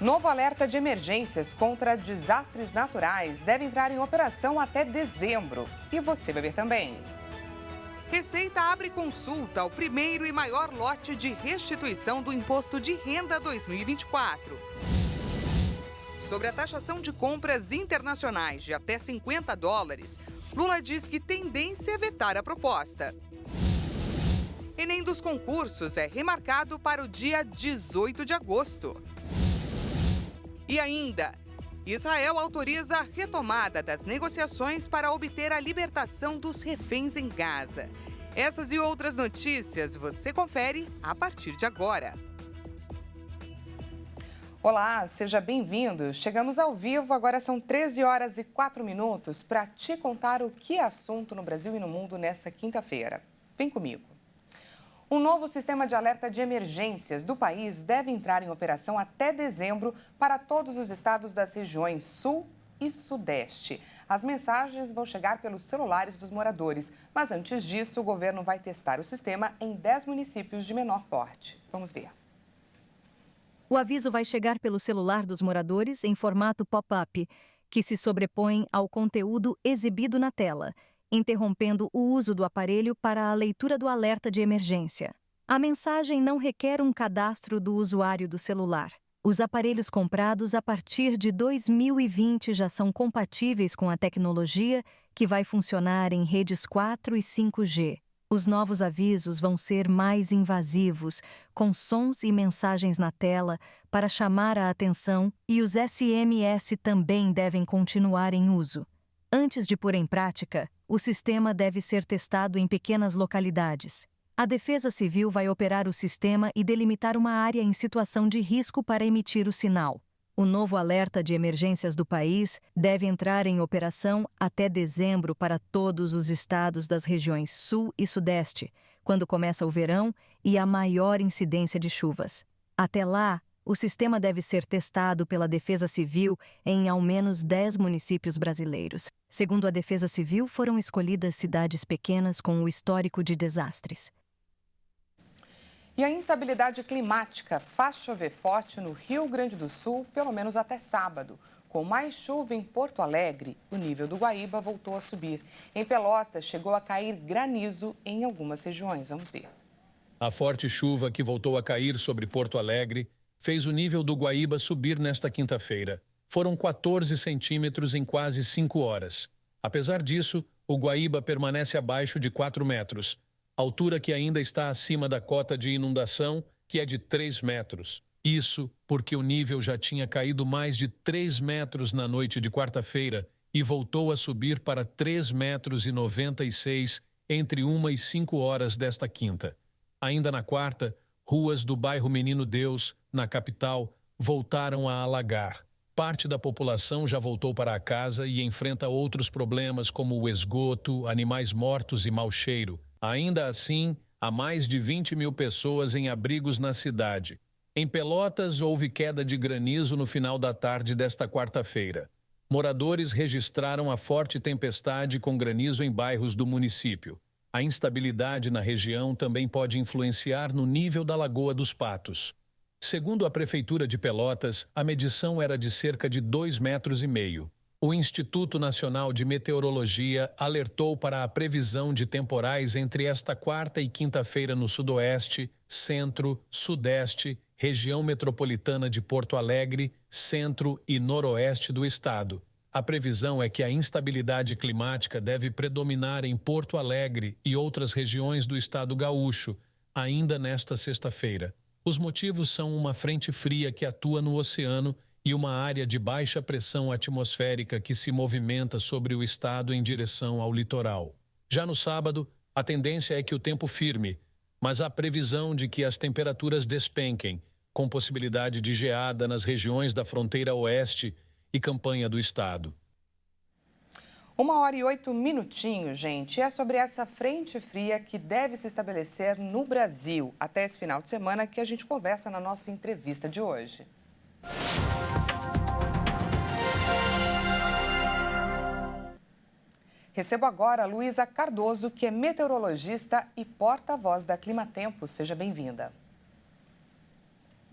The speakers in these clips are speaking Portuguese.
Novo alerta de emergências contra desastres naturais deve entrar em operação até dezembro. E você vai ver também. Receita abre consulta ao primeiro e maior lote de restituição do Imposto de Renda 2024. Sobre a taxação de compras internacionais de até $50, Lula diz que tendência é vetar a proposta. Enem dos concursos é remarcado para o dia 18 de agosto. E ainda, Israel autoriza a retomada das negociações para obter a libertação dos reféns em Gaza. Essas e outras notícias você confere a partir de agora. Olá, seja bem-vindo. Chegamos ao vivo, agora são 13h04 para te contar o que é assunto no Brasil e no mundo nessa quinta-feira. Vem comigo. Um novo sistema de alerta de emergências do país deve entrar em operação até dezembro para todos os estados das regiões Sul e Sudeste. As mensagens vão chegar pelos celulares dos moradores, mas antes disso, o governo vai testar o sistema em 10 municípios de menor porte. Vamos ver. O aviso vai chegar pelo celular dos moradores em formato pop-up, que se sobrepõe ao conteúdo exibido na tela, interrompendo o uso do aparelho para a leitura do alerta de emergência. A mensagem não requer um cadastro do usuário do celular. Os aparelhos comprados a partir de 2020 já são compatíveis com a tecnologia, que vai funcionar em redes 4 e 5G. Os novos avisos vão ser mais invasivos, com sons e mensagens na tela para chamar a atenção, e os SMS também devem continuar em uso. Antes de pôr em prática, o sistema deve ser testado em pequenas localidades. A Defesa Civil vai operar o sistema e delimitar uma área em situação de risco para emitir o sinal. O novo alerta de emergências do país deve entrar em operação até dezembro para todos os estados das regiões Sul e Sudeste, quando começa o verão e a maior incidência de chuvas. Até lá, o sistema deve ser testado pela Defesa Civil em ao menos 10 municípios brasileiros. Segundo a Defesa Civil, foram escolhidas cidades pequenas com o histórico de desastres. E a instabilidade climática faz chover forte no Rio Grande do Sul, pelo menos até sábado. Com mais chuva em Porto Alegre, o nível do Guaíba voltou a subir. Em Pelotas, chegou a cair granizo em algumas regiões. Vamos ver. A forte chuva que voltou a cair sobre Porto Alegre fez o nível do Guaíba subir nesta quinta-feira. Foram 14 centímetros em quase 5 horas. Apesar disso, o Guaíba permanece abaixo de 4 metros. Altura que ainda está acima da cota de inundação, que é de 3 metros. Isso porque o nível já tinha caído mais de 3 metros na noite de quarta-feira e voltou a subir para 3,96 metros entre 1 e 5 horas desta quinta. Ainda na quarta, ruas do bairro Menino Deus, na capital, voltaram a alagar. Parte da população já voltou para a casa e enfrenta outros problemas como o esgoto, animais mortos e mau cheiro. Ainda assim, há mais de 20 mil pessoas em abrigos na cidade. Em Pelotas, houve queda de granizo no final da tarde desta quarta-feira. Moradores registraram a forte tempestade com granizo em bairros do município. A instabilidade na região também pode influenciar no nível da Lagoa dos Patos. Segundo a Prefeitura de Pelotas, a medição era de cerca de 2,5 metros. O Instituto Nacional de Meteorologia alertou para a previsão de temporais entre esta quarta e quinta-feira no Sudoeste, Centro, Sudeste, região metropolitana de Porto Alegre, Centro e Noroeste do estado. A previsão é que a instabilidade climática deve predominar em Porto Alegre e outras regiões do estado gaúcho, ainda nesta sexta-feira. Os motivos são uma frente fria que atua no oceano e uma área de baixa pressão atmosférica que se movimenta sobre o estado em direção ao litoral. Já no sábado, a tendência é que o tempo firme, mas há previsão de que as temperaturas despenquem, com possibilidade de geada nas regiões da fronteira oeste e campanha do estado. 1h08, gente. É sobre essa frente fria que deve se estabelecer no Brasil até esse final de semana que a gente conversa na nossa entrevista de hoje. Recebo agora a Luísa Cardoso, que é meteorologista e porta-voz da Climatempo. Seja bem-vinda.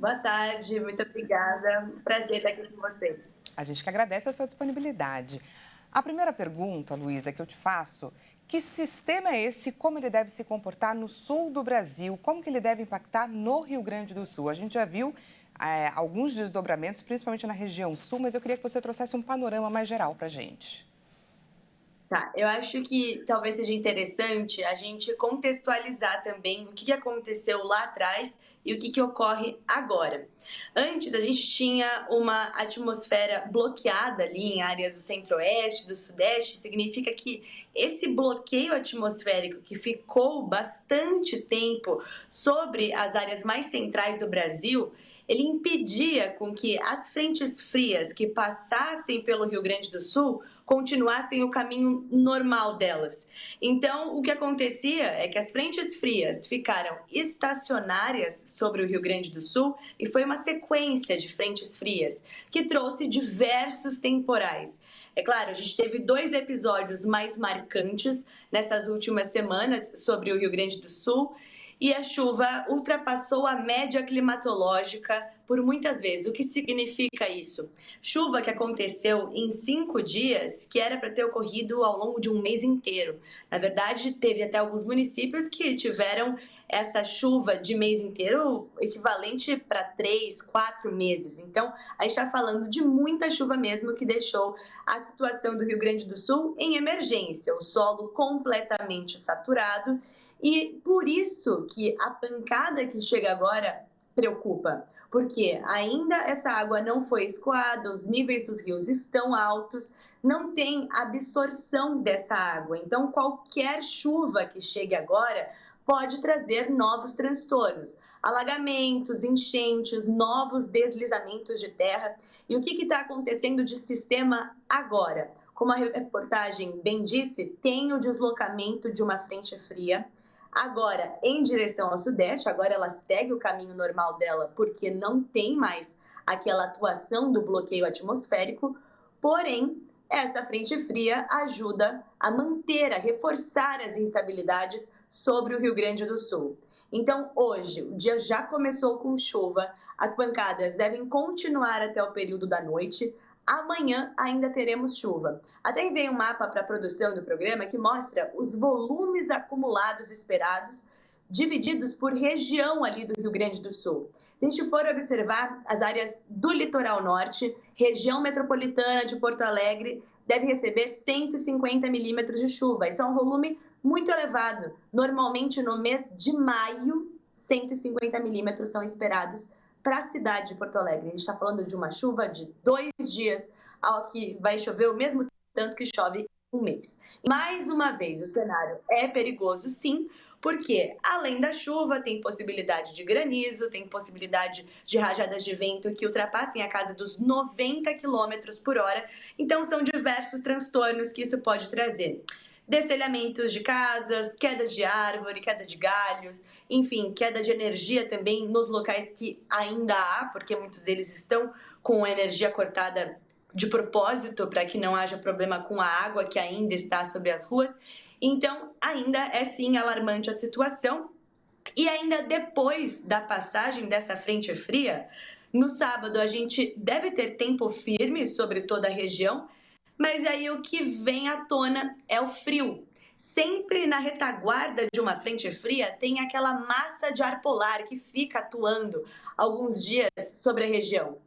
Boa tarde, muito obrigada. Prazer estar aqui com você. A gente que agradece a sua disponibilidade. A primeira pergunta, Luísa, que eu te faço, que sistema é esse, como ele deve se comportar no sul do Brasil, como que ele deve impactar no Rio Grande do Sul? A gente já viu alguns desdobramentos, principalmente na região sul, mas eu queria que você trouxesse um panorama mais geral para a gente. Tá, eu acho que talvez seja interessante a gente contextualizar também o que aconteceu lá atrás e o que ocorre agora. Antes, a gente tinha uma atmosfera bloqueada ali em áreas do centro-oeste, do sudeste, significa que esse bloqueio atmosférico que ficou bastante tempo sobre as áreas mais centrais do Brasil, ele impedia com que as frentes frias que passassem pelo Rio Grande do Sul continuassem o caminho normal delas. Então, o que acontecia é que as frentes frias ficaram estacionárias sobre o Rio Grande do Sul e foi uma sequência de frentes frias que trouxe diversos temporais. É claro, a gente teve 2 episódios mais marcantes nessas últimas semanas sobre o Rio Grande do Sul, e a chuva ultrapassou a média climatológica por muitas vezes. O que significa isso? Chuva que aconteceu em 5 dias, que era para ter ocorrido ao longo de um mês inteiro. Na verdade, teve até alguns municípios que tiveram essa chuva de mês inteiro equivalente para 3, 4 meses. Então, a gente está falando de muita chuva mesmo, que deixou a situação do Rio Grande do Sul em emergência, o solo completamente saturado. E por isso que a pancada que chega agora preocupa, porque ainda essa água não foi escoada, os níveis dos rios estão altos, não tem absorção dessa água. Então, qualquer chuva que chegue agora pode trazer novos transtornos, alagamentos, enchentes, novos deslizamentos de terra. E o que está acontecendo de sistema agora? Como a reportagem bem disse, tem o deslocamento de uma frente fria, agora em direção ao sudeste. Agora ela segue o caminho normal dela, porque não tem mais aquela atuação do bloqueio atmosférico, porém, essa frente fria ajuda a manter, a reforçar as instabilidades sobre o Rio Grande do Sul. Então, hoje, o dia já começou com chuva, as pancadas devem continuar até o período da noite. Amanhã ainda teremos chuva. Até enviei um mapa para a produção do programa que mostra os volumes acumulados esperados, divididos por região ali do Rio Grande do Sul. Se a gente for observar as áreas do litoral norte, região metropolitana de Porto Alegre deve receber 150 milímetros de chuva. Isso é um volume muito elevado. Normalmente, no mês de maio, 150 milímetros são esperados para a cidade de Porto Alegre. A gente está falando de uma chuva de 2 dias, ao que vai chover o mesmo tanto que chove um mês. Mais uma vez, o cenário é perigoso, sim, porque além da chuva, tem possibilidade de granizo, tem possibilidade de rajadas de vento que ultrapassem a casa dos 90 km por hora. Então, são diversos transtornos que isso pode trazer. Destelhamentos de casas, queda de árvore, queda de galhos, enfim, queda de energia também nos locais que ainda há, porque muitos deles estão com a energia cortada de propósito para que não haja problema com a água que ainda está sobre as ruas. Então, ainda é sim alarmante a situação. E ainda depois da passagem dessa frente fria, no sábado a gente deve ter tempo firme sobre toda a região, mas aí o que vem à tona é o frio. Sempre na retaguarda de uma frente fria tem aquela massa de ar polar que fica atuando alguns dias sobre a região.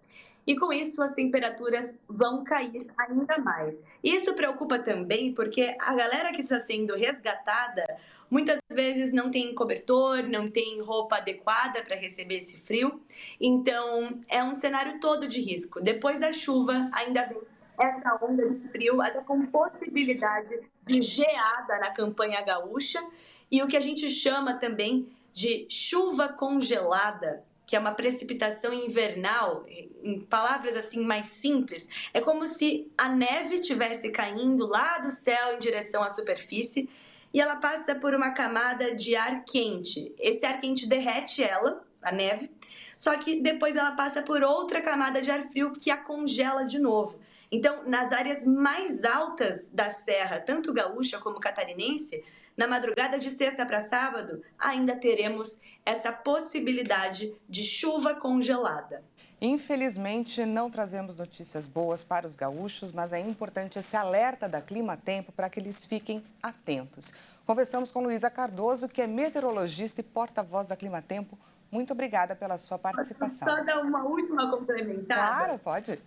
E com isso as temperaturas vão cair ainda mais. Isso preocupa também porque a galera que está sendo resgatada muitas vezes não tem cobertor, não tem roupa adequada para receber esse frio. Então é um cenário todo de risco. Depois da chuva ainda vem essa onda de frio, até com possibilidade de geada na campanha gaúcha, e o que a gente chama também de chuva congelada, que é uma precipitação invernal. Em palavras assim mais simples, é como se a neve estivesse caindo lá do céu em direção à superfície e ela passa por uma camada de ar quente. Esse ar quente derrete ela, a neve, só que depois ela passa por outra camada de ar frio que a congela de novo. Então, nas áreas mais altas da serra, tanto gaúcha como catarinense, Na madrugada de sexta para sábado, ainda teremos essa possibilidade de chuva congelada. Infelizmente, não trazemos notícias boas para os gaúchos, mas é importante esse alerta da Clima Tempo para que eles fiquem atentos. Conversamos com Luísa Cardoso, que é meteorologista e porta-voz da Clima Tempo. Muito obrigada pela sua participação. Posso só dar uma última complementada? Claro, pode.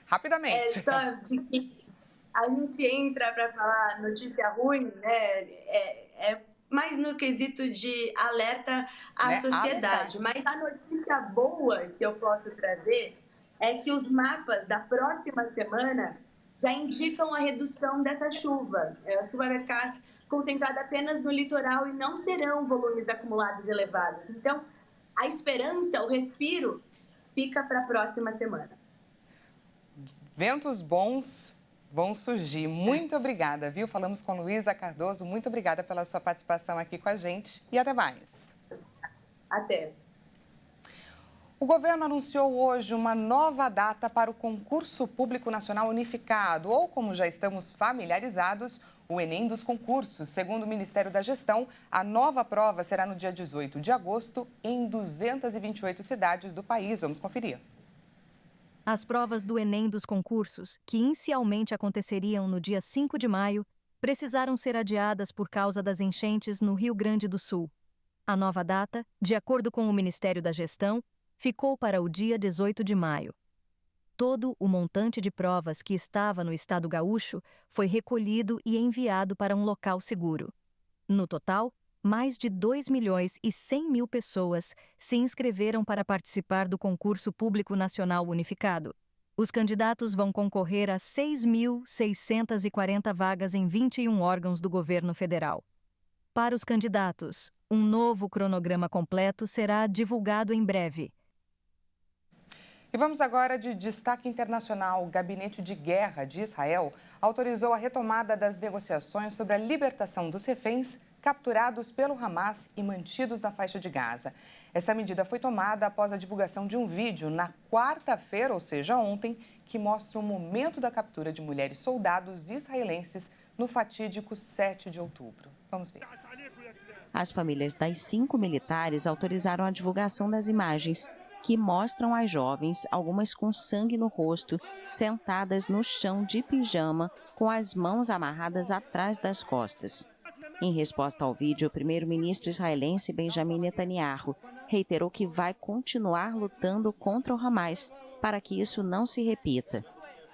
Rapidamente. É só de que a gente entra para falar notícia ruim, né? Mais no quesito de alerta à sociedade. Mas a notícia boa que eu posso trazer é que os mapas da próxima semana já indicam a redução dessa chuva. A chuva vai ficar concentrada apenas no litoral e não terão volumes acumulados elevados. Então, a esperança, o respiro, fica para a próxima semana. Ventos bons vão surgir. Muito obrigada, viu? Falamos com Luísa Cardoso. Muito obrigada pela sua participação aqui com a gente e até mais. Até. O governo anunciou hoje uma nova data para o Concurso Público Nacional Unificado, ou como já estamos familiarizados, o Enem dos concursos. Segundo o Ministério da Gestão, a nova prova será no dia 18 de agosto em 228 cidades do país. Vamos conferir. As provas do Enem dos concursos, que inicialmente aconteceriam no dia 5 de maio, precisaram ser adiadas por causa das enchentes no Rio Grande do Sul. A nova data, de acordo com o Ministério da Gestão, ficou para o dia 18 de maio. Todo o montante de provas que estava no estado gaúcho foi recolhido e enviado para um local seguro. No total, mais de 2.100.000 pessoas se inscreveram para participar do Concurso Público Nacional Unificado. Os candidatos vão concorrer a 6.640 vagas em 21 órgãos do governo federal. Para os candidatos, um novo cronograma completo será divulgado em breve. E vamos agora de destaque internacional. O Gabinete de Guerra de Israel autorizou a retomada das negociações sobre a libertação dos reféns capturados pelo Hamas e mantidos na faixa de Gaza. Essa medida foi tomada após a divulgação de um vídeo na quarta-feira, ou seja, ontem, que mostra o momento da captura de mulheres soldados israelenses no fatídico 7 de outubro. Vamos ver. As famílias das 5 militares autorizaram a divulgação das imagens, que mostram as jovens, algumas com sangue no rosto, sentadas no chão de pijama, com as mãos amarradas atrás das costas. Em resposta ao vídeo, o primeiro-ministro israelense Benjamin Netanyahu reiterou que vai continuar lutando contra o Hamas para que isso não se repita.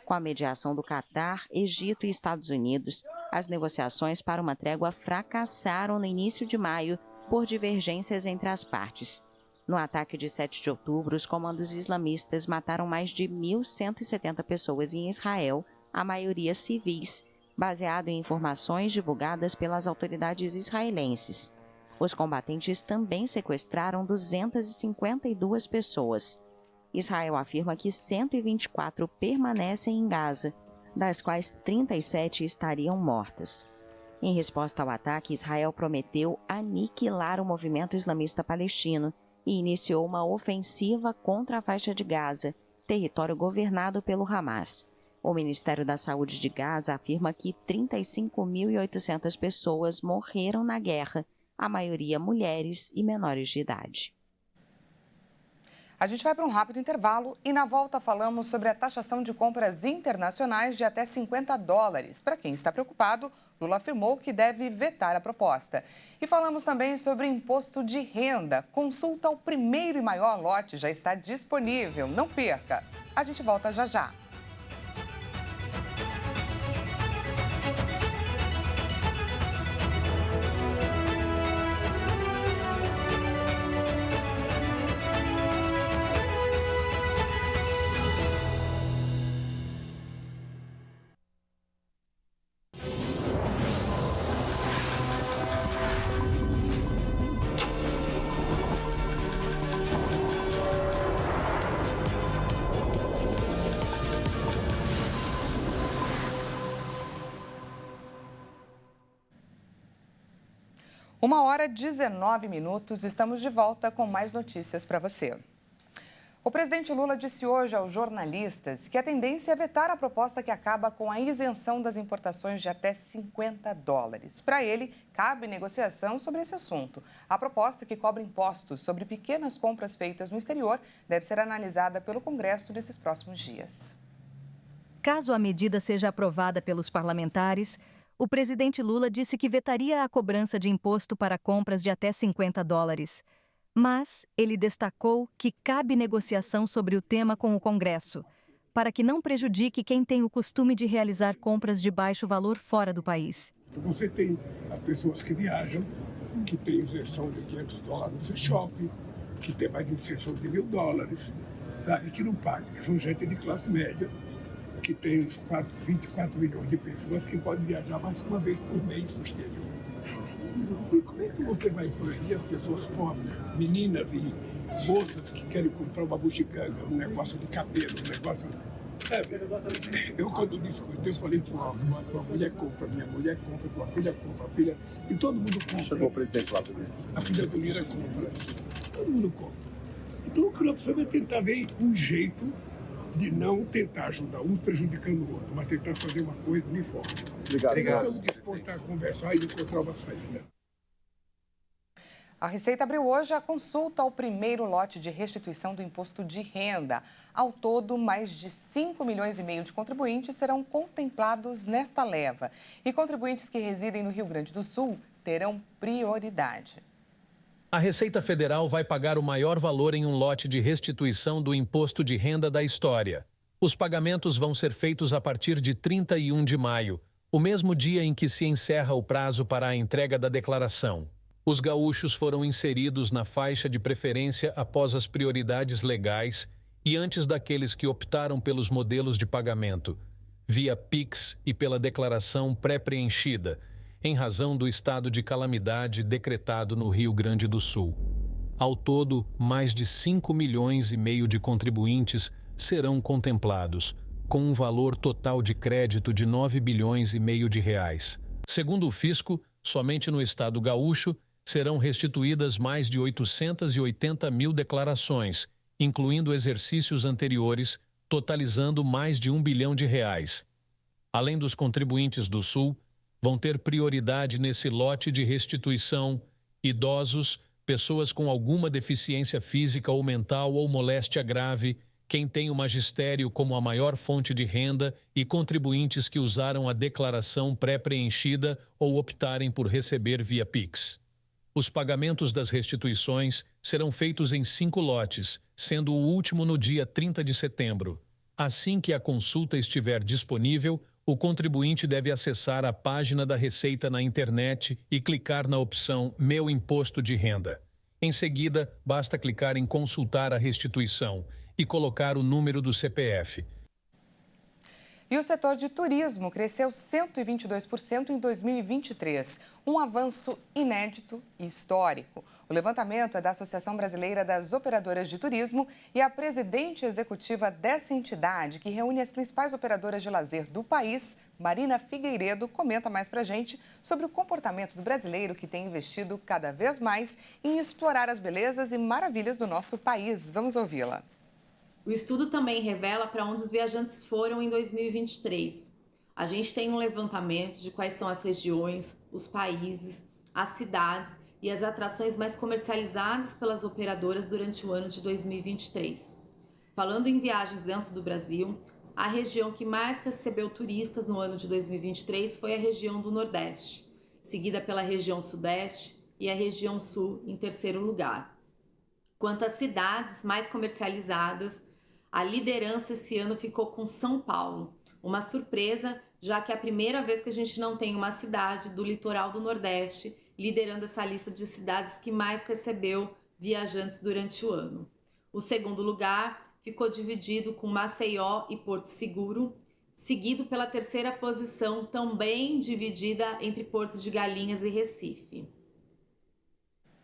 Com a mediação do Catar, Egito e Estados Unidos, as negociações para uma trégua fracassaram no início de maio por divergências entre as partes. No ataque de 7 de outubro, os comandos islamistas mataram mais de 1.170 pessoas em Israel, a maioria civis, baseado em informações divulgadas pelas autoridades israelenses. Os combatentes também sequestraram 252 pessoas. Israel afirma que 124 permanecem em Gaza, das quais 37 estariam mortas. Em resposta ao ataque, Israel prometeu aniquilar o movimento islamista palestino e iniciou uma ofensiva contra a faixa de Gaza, território governado pelo Hamas. O Ministério da Saúde de Gaza afirma que 35.800 pessoas morreram na guerra, a maioria mulheres e menores de idade. A gente vai para um rápido intervalo e na volta falamos sobre a taxação de compras internacionais de até $50. Para quem está preocupado, Lula afirmou que deve vetar a proposta. E falamos também sobre imposto de renda. Consulta ao primeiro e maior lote já está disponível. Não perca! A gente volta já já. Uma hora e 19 minutos, estamos de volta com mais notícias para você. O presidente Lula disse hoje aos jornalistas que a tendência é vetar a proposta que acaba com a isenção das importações de até $50. Para ele, cabe negociação sobre esse assunto. A proposta, que cobra impostos sobre pequenas compras feitas no exterior, deve ser analisada pelo Congresso nesses próximos dias. Caso a medida seja aprovada pelos parlamentares, o presidente Lula disse que vetaria a cobrança de imposto para compras de até $50. Mas ele destacou que cabe negociação sobre o tema com o Congresso, para que não prejudique quem tem o costume de realizar compras de baixo valor fora do país. Você tem as pessoas que viajam, que têm isenção de $500 no seu shopping, que tem mais isenção de $1.000, sabe, que não pagam, que são gente de classe média, que tem uns 24 milhões de pessoas que podem viajar mais que uma vez por mês no exterior. E como é que você vai proibir as pessoas pobres, meninas e moças que querem comprar uma bugiganga, um negócio de cabelo, um negócio... Eu, quando discuti, eu falei, tua mulher compra, minha mulher compra, tua filha compra, a filha... E todo mundo compra. Chegou o presidente lá. A filha do Lira compra. Todo mundo compra. Então, o que nós precisamos é tentar ver um jeito de não tentar ajudar um prejudicando o outro, mas tentar fazer uma coisa uniforme. Obrigado. Estamos dispostos a conversar e encontrar uma saída. A Receita abriu hoje a consulta ao primeiro lote de restituição do imposto de renda. Ao todo, mais de 5,5 milhões de contribuintes serão contemplados nesta leva. E contribuintes que residem no Rio Grande do Sul terão prioridade. A Receita Federal vai pagar o maior valor em um lote de restituição do imposto de renda da história. Os pagamentos vão ser feitos a partir de 31 de maio, o mesmo dia em que se encerra o prazo para a entrega da declaração. Os gaúchos foram inseridos na faixa de preferência após as prioridades legais e antes daqueles que optaram pelos modelos de pagamento, via Pix e pela declaração pré-preenchida, em razão do estado de calamidade decretado no Rio Grande do Sul. Ao todo, mais de 5,5 milhões de contribuintes serão contemplados, com um valor total de crédito de 9,5 bilhões de reais. Segundo o fisco, somente no estado gaúcho serão restituídas mais de 880 mil declarações, incluindo exercícios anteriores, totalizando mais de R$1 bilhão. Além dos contribuintes do Sul, vão ter prioridade nesse lote de restituição idosos, pessoas com alguma deficiência física ou mental ou moléstia grave, quem tem o magistério como a maior fonte de renda e contribuintes que usaram a declaração pré-preenchida ou optarem por receber via Pix. Os pagamentos das restituições serão feitos em 5 lotes, sendo o último no dia 30 de setembro. Assim que a consulta estiver disponível, o contribuinte deve acessar a página da Receita na internet e clicar na opção Meu Imposto de Renda. Em seguida, basta clicar em Consultar a restituição e colocar o número do CPF. E o setor de turismo cresceu 122% em 2023, um avanço inédito e histórico. O levantamento é da Associação Brasileira das Operadoras de Turismo e a presidente executiva dessa entidade, que reúne as principais operadoras de lazer do país, Marina Figueiredo, comenta mais pra gente sobre o comportamento do brasileiro que tem investido cada vez mais em explorar as belezas e maravilhas do nosso país. Vamos ouvi-la. O estudo também revela para onde os viajantes foram em 2023. A gente tem um levantamento de quais são as regiões, os países, as cidades e as atrações mais comercializadas pelas operadoras durante o ano de 2023. Falando em viagens dentro do Brasil, a região que mais recebeu turistas no ano de 2023 foi a região do Nordeste, seguida pela região Sudeste e a região Sul em terceiro lugar. Quanto às cidades mais comercializadas, a liderança esse ano ficou com São Paulo, uma surpresa, já que é a primeira vez que a gente não tem uma cidade do litoral do Nordeste liderando essa lista de cidades que mais recebeu viajantes durante o ano. O segundo lugar ficou dividido com Maceió e Porto Seguro, seguido pela terceira posição, também dividida entre Porto de Galinhas e Recife.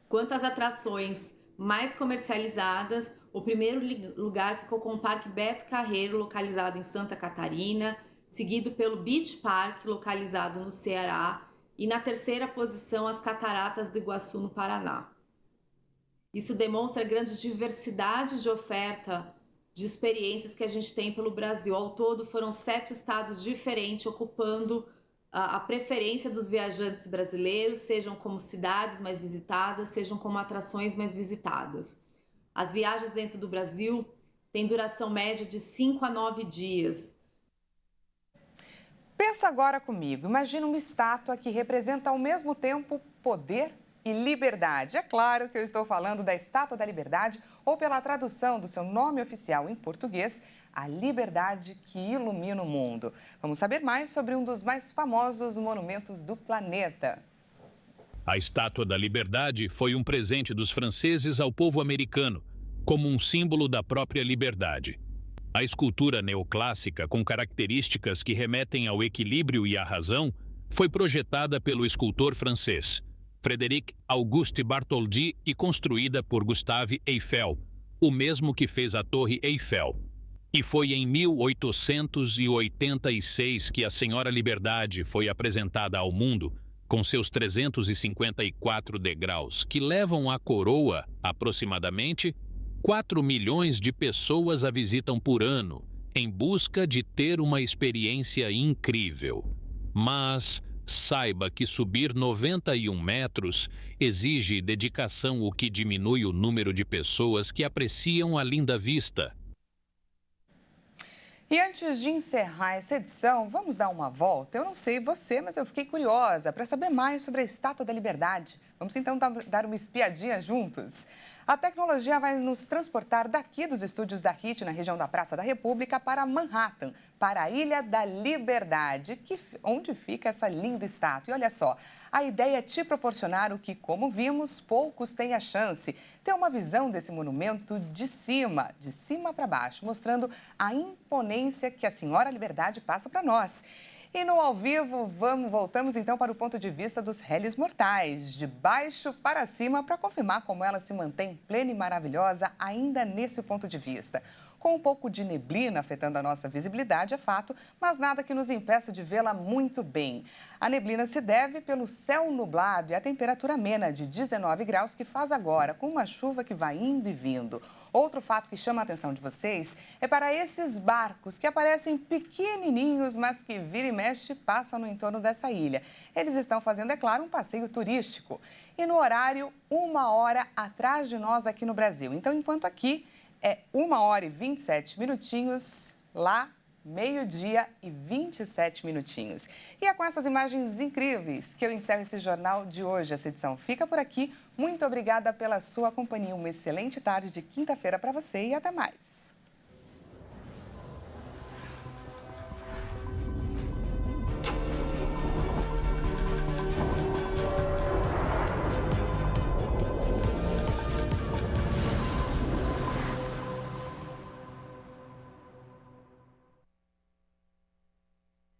Quanto às atrações mais comercializadas, o primeiro lugar ficou com o Parque Beto Carreiro, localizado em Santa Catarina, seguido pelo Beach Park, localizado no Ceará, e na terceira posição as Cataratas do Iguaçu, no Paraná. Isso demonstra a grande diversidade de oferta de experiências que a gente tem pelo Brasil. Ao todo, foram 7 estados diferentes ocupando a preferência dos viajantes brasileiros, sejam como cidades mais visitadas, sejam como atrações mais visitadas. As viagens dentro do Brasil têm duração média de 5 a 9 dias. Pensa agora comigo, imagina uma estátua que representa ao mesmo tempo poder e liberdade. É claro que eu estou falando da Estátua da Liberdade, ou pela tradução do seu nome oficial em português, a liberdade que ilumina o mundo. Vamos saber mais sobre um dos mais famosos monumentos do planeta. A Estátua da Liberdade foi um presente dos franceses ao povo americano, como um símbolo da própria liberdade. A escultura neoclássica, com características que remetem ao equilíbrio e à razão, foi projetada pelo escultor francês Frédéric Auguste Bartholdi e construída por Gustave Eiffel, o mesmo que fez a Torre Eiffel. E foi em 1886 que a Senhora Liberdade foi apresentada ao mundo, com seus 354 degraus, que levam à coroa, aproximadamente, 4 milhões de pessoas a visitam por ano, em busca de ter uma experiência incrível. Mas saiba que subir 91 metros exige dedicação, o que diminui o número de pessoas que apreciam a linda vista. E antes de encerrar essa edição, vamos dar uma volta? Eu não sei você, mas eu fiquei curiosa para saber mais sobre a Estátua da Liberdade. Vamos então dar uma espiadinha juntos? A tecnologia vai nos transportar daqui dos estúdios da HIT, na região da Praça da República, para Manhattan, para a Ilha da Liberdade, onde fica essa linda estátua. E olha só, a ideia é te proporcionar o que, como vimos, poucos têm a chance. Ter uma visão desse monumento de cima para baixo, mostrando a imponência que a Senhora Liberdade passa para nós. E no ao vivo, voltamos então para o ponto de vista dos réis mortais, de baixo para cima, para confirmar como ela se mantém plena e maravilhosa ainda nesse ponto de vista. Com um pouco de neblina afetando a nossa visibilidade, é fato, mas nada que nos impeça de vê-la muito bem. A neblina se deve pelo céu nublado e a temperatura amena de 19 graus que faz agora, com uma chuva que vai indo e vindo. Outro fato que chama a atenção de vocês é para esses barcos que aparecem pequenininhos, mas que vira e mexe passam no entorno dessa ilha. Eles estão fazendo, é claro, um passeio turístico. E no horário, 1h atrás de nós aqui no Brasil. Então, enquanto aqui é 1h27, lá 12h27. E é com essas imagens incríveis que eu encerro esse jornal de hoje. Essa edição fica por aqui. Muito obrigada pela sua companhia. Uma excelente tarde de quinta-feira para você e até mais.